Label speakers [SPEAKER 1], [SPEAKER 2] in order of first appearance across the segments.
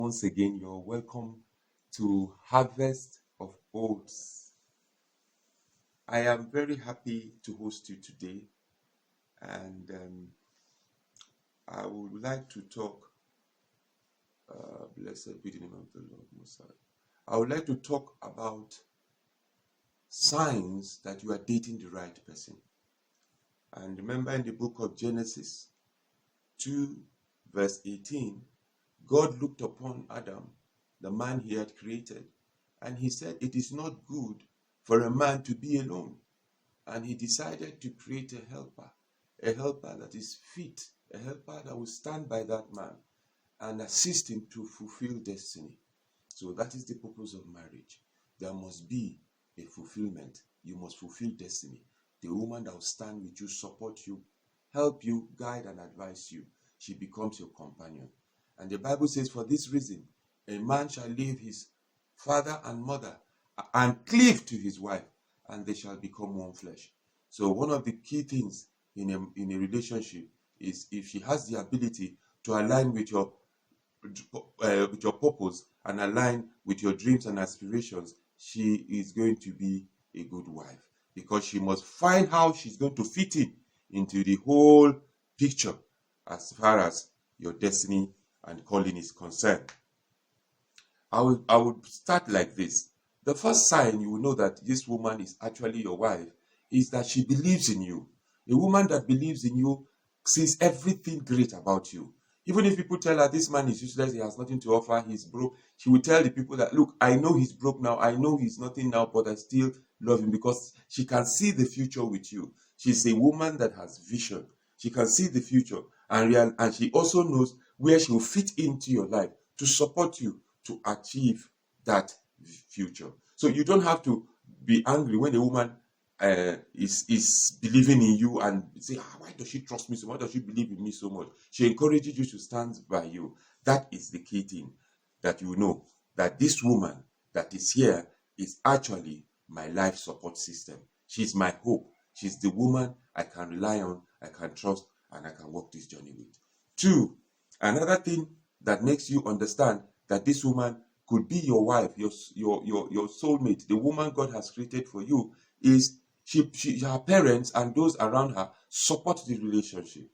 [SPEAKER 1] Once again, you're welcome to Harvest of Oats. I am very happy to host you today, and I would like to talk. Blessed be the name of the Lord Most High. I would like to talk about signs that you are dating the right person. And remember, in the book of Genesis 2, verse 18, God looked upon Adam, the man he had created, and he said, "It is not good for a man to be alone." And he decided to create a helper that is fit, a helper that will stand by that man and assist him to fulfill destiny. So that is the purpose of marriage. There must be a fulfillment. You must fulfill destiny. The woman that will stand with you, support you, help you, guide and advise you, she becomes your companion. And the Bible says, for this reason, a man shall leave his father and mother and cleave to his wife, and they shall become one flesh. So one of the key things in a relationship is if she has the ability to align with your purpose and align with your dreams and aspirations, she is going to be a good wife, because she must find how she's going to fit in into the whole picture as far as your destiny and calling is concerned. I would start like this. The first sign you will know that this woman is actually your wife is that she believes in you. A woman that believes in you sees everything great about you. Even if people tell her this man is useless, he has nothing to offer, he's broke, she will tell the people that, look, I know he's broke now, I know he's nothing now, but I still love him, because she can see the future with you. She's a woman that has vision. She can see the future, and she also knows where she will fit into your life to support you to achieve that future. So you don't have to be angry when a woman is believing in you and say, why does she trust me so much? Why does she believe in me so much? She encourages you to stand by you. That is the key thing, that you know that this woman that is here is actually my life support system. She's my hope. She's the woman I can rely on, I can trust, and I can walk this journey with. 2, another thing that makes you understand that this woman could be your wife, your soulmate, the woman God has created for you, is her parents and those around her support the relationship.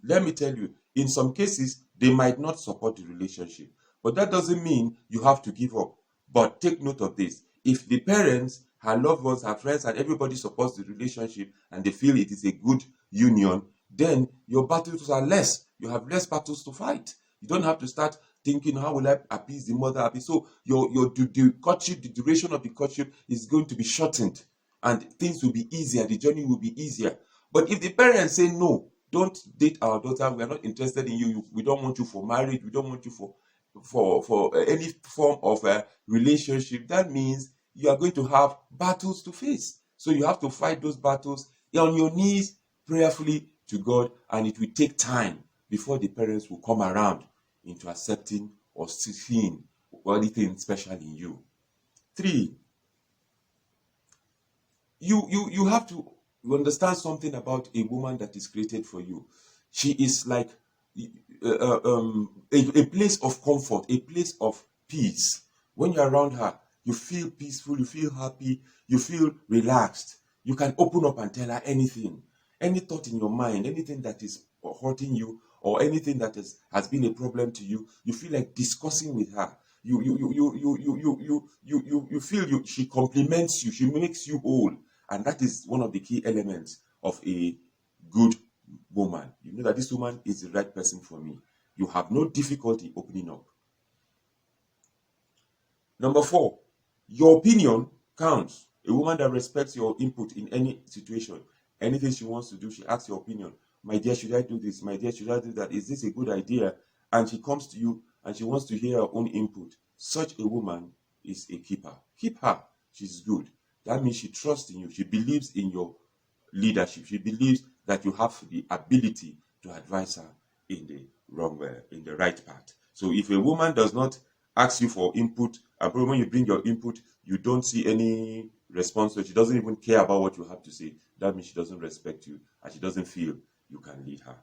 [SPEAKER 1] Let me tell you, in some cases, they might not support the relationship, but that doesn't mean you have to give up. But take note of this. If the parents, her loved ones, her friends, and everybody supports the relationship and they feel it is a good union, then your battles are less. You have less battles to fight. You don't have to start thinking, how will I appease the mother? So the courtship, the duration of the courtship is going to be shortened, and things will be easier. The journey will be easier. But if the parents say, no, don't date our daughter, we are not interested in you, we don't want you for marriage, we don't want you for any form of a relationship, that means you are going to have battles to face. So you have to fight those battles on your knees prayerfully to God, and it will take time before the parents will come around into accepting or seeing anything special in you. 3, you have to understand something about a woman that is created for you. She is like a place of comfort, a place of peace. When you're around her, you feel peaceful, you feel happy, you feel relaxed. You can open up and tell her anything, any thought in your mind, anything that is hurting you, or anything that has been a problem to you. You feel like discussing with her. You feel she compliments you, she makes you whole, and that is one of the key elements of a good woman. You know that this woman is the right person for me. You have no difficulty opening up. Number 4, your opinion counts. A woman that respects your input in any situation, anything she wants to do, she asks your opinion. My dear, should I do this? My dear, should I do that? Is this a good idea? And she comes to you and she wants to hear her own input. Such a woman is a keeper. Keep her. She's good. That means she trusts in you. She believes in your leadership. She believes that you have the ability to advise her in the right path. So if a woman does not ask you for input, and probably when you bring your input, you don't see any response, so she doesn't even care about what you have to say, that means she doesn't respect you and she doesn't feel you can lead her.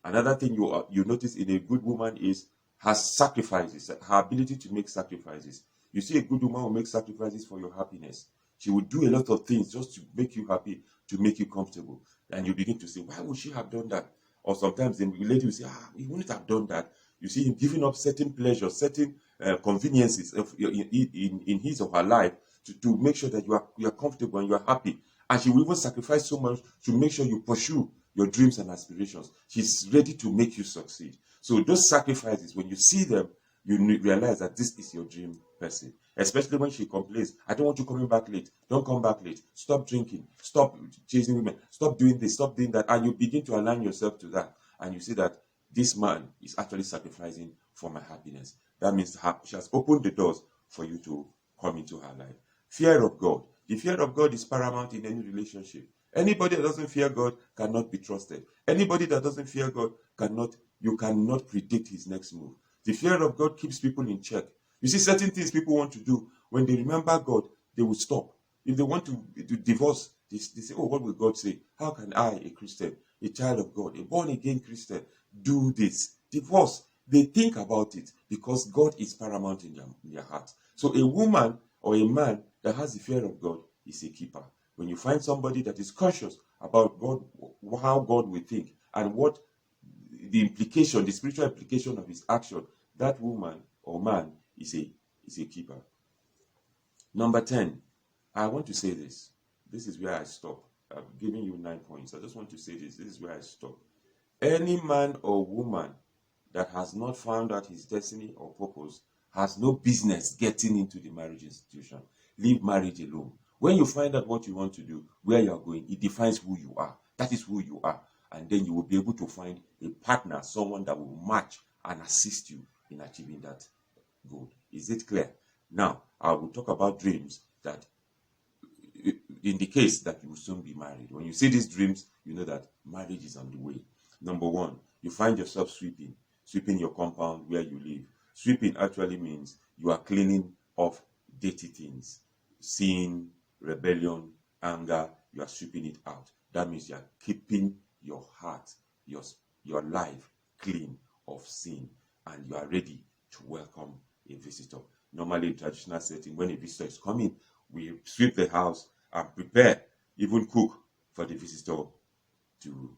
[SPEAKER 1] Another thing you notice in a good woman is has sacrifices, her ability to make sacrifices. You see, a good woman will make sacrifices for your happiness. She will do a lot of things just to make you happy, to make you comfortable. And you begin to say, why would she have done that? Or sometimes the lady will say, he wouldn't have done that. You see him giving up certain pleasures, certain conveniences in his or her life to make sure that you are comfortable and you are happy. And she will even sacrifice so much to make sure you pursue your dreams and aspirations. She's ready to make you succeed. So those sacrifices, when you see them, you realize that this is your dream person. Especially when she complains, I don't want you coming back late. Don't come back late. Stop drinking. Stop chasing women. Stop doing this. Stop doing that. And you begin to align yourself to that. And you see that this man is actually sacrificing for my happiness. That means she has opened the doors for you to come into her life. Fear of God. The fear of God is paramount in any relationship. Anybody that doesn't fear God cannot be trusted. Anybody that doesn't fear God you cannot predict his next move. The fear of God keeps people in check. You see, certain things people want to do, when they remember God, they will stop. If they want to divorce, they say, oh, what will God say? How can I, a Christian, a child of God, a born-again Christian, do this? Divorce. They think about it because God is paramount in their heart. So a woman or a man that has the fear of God is a keeper. When you find somebody that is conscious about God, how God will think, and what the implication, the spiritual implication of his action, that woman or man is a keeper. Number 10, I want to say this. This is where I stop. I've given you 9 points. I just want to say this. This is where I stop. Any man or woman that has not found out his destiny or purpose has no business getting into the marriage institution. Leave marriage alone. When you find out what you want to do, where you are going, it defines who you are. That is who you are. And then you will be able to find a partner, someone that will match and assist you in achieving that goal. Is it clear? Now, I will talk about dreams that in the case that you will soon be married. When you see these dreams, you know that marriage is on the way. Number 1, you find yourself sweeping your compound where you live. Sweeping actually means you are cleaning off dirty things, sin, rebellion, anger. You are sweeping it out. That means you are keeping your heart, your life clean of sin, and you are ready to welcome a visitor. Normally in traditional setting, when a visitor is coming, we sweep the house and prepare, even cook for the visitor to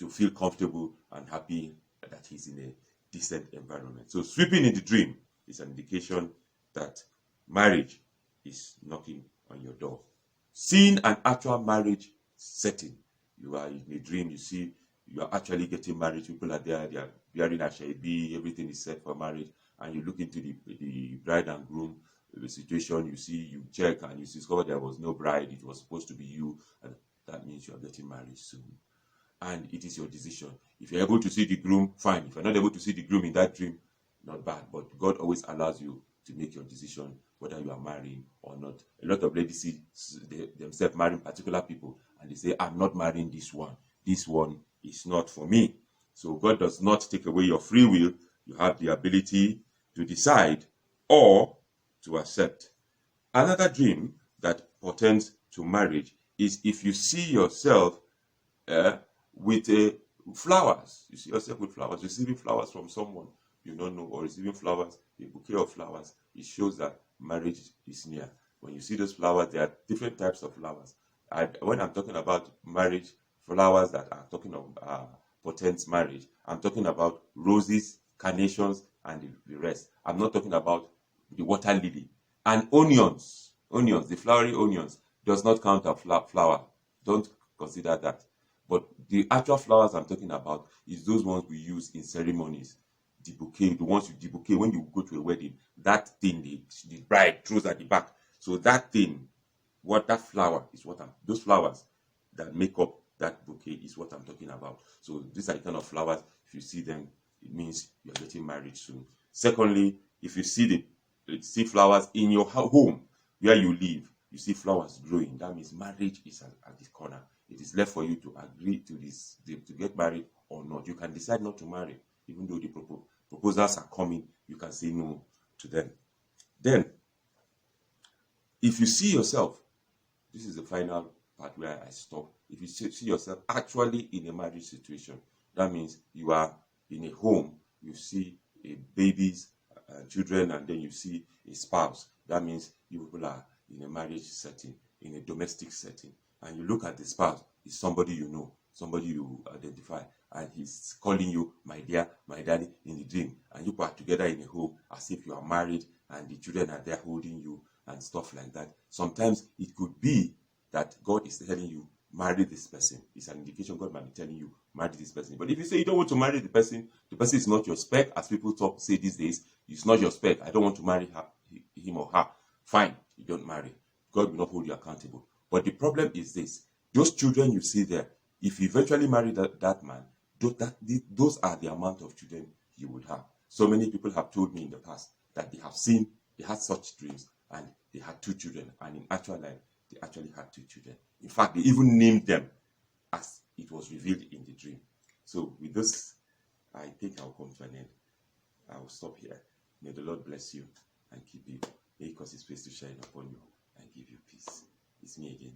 [SPEAKER 1] feel comfortable and happy that he's in a decent environment. So sweeping in the dream is an indication that marriage is knocking on your door. Seeing an actual marriage setting, you are in a dream, you see you are actually getting married, people are there, they are wearing ashaibi, everything is set for marriage, and you look into the bride and groom the situation, you check and you discover there was no bride, it was supposed to be you, and that means you are getting married soon. And it is your decision. If you're able to see the groom, fine. If you're not able to see the groom in that dream, not bad. But God always allows you to make your decision whether you are marrying or not. A lot of ladies see themselves marrying particular people and they say, I'm not marrying this one. This one is not for me. So God does not take away your free will. You have the ability to decide or to accept. Another dream that portends to marriage is if you see yourself with flowers. You see yourself with flowers, receiving flowers from someone you don't know, or receiving flowers, a bouquet of flowers. It shows that marriage is near. When you see those flowers, there are different types of flowers. When I'm talking about marriage, flowers that are talking of portends marriage, I'm talking about roses, carnations, and the rest. I'm not talking about the water lily. And onions, the flowery onions, does not count as flower. Don't consider that. But the actual flowers I'm talking about is those ones we use in ceremonies. The bouquet, the bouquet when you go to a wedding, that thing the bride throws at the back. So that thing, that flower is those flowers that make up that bouquet is what I'm talking about. So these are the kind of flowers, if you see them, it means you're getting married soon. Secondly, if you see flowers in your home where you live, you see flowers growing, that means marriage is at the corner. It is left for you to agree to this, to get married or not. You can decide not to marry, even though the proposals are coming. You can say no to them. Then, if you see yourself, this is the final part where I stop. If you see yourself actually in a marriage situation, that means you are in a home, you see a babies, children, and then you see a spouse. That means you people are in a marriage setting, in a domestic setting, and you look at the spouse, it's somebody you know, somebody you identify, and he's calling you my dear, my daddy in the dream, and you are together in a home as if you are married, and the children are there holding you and stuff like that. Sometimes it could be that God is telling you, marry this person. It's an indication God might be telling you, marry this person. But if you say you don't want to marry the person is not your spec, as people say these days, it's not your spec. I don't want to marry her, him or her. Fine, you don't marry. God will not hold you accountable. But the problem is this: those children you see there, if you eventually marry that man, those are the amount of children you would have. So many people have told me in the past that they had such dreams, and they had 2 children, and in actual life, they actually had 2 children. In fact, they even named them as it was revealed in the dream. So with this, I think I'll come to an end. I will stop here. May the Lord bless you and keep you. May He cause His face to shine upon you and give you peace. It's me again.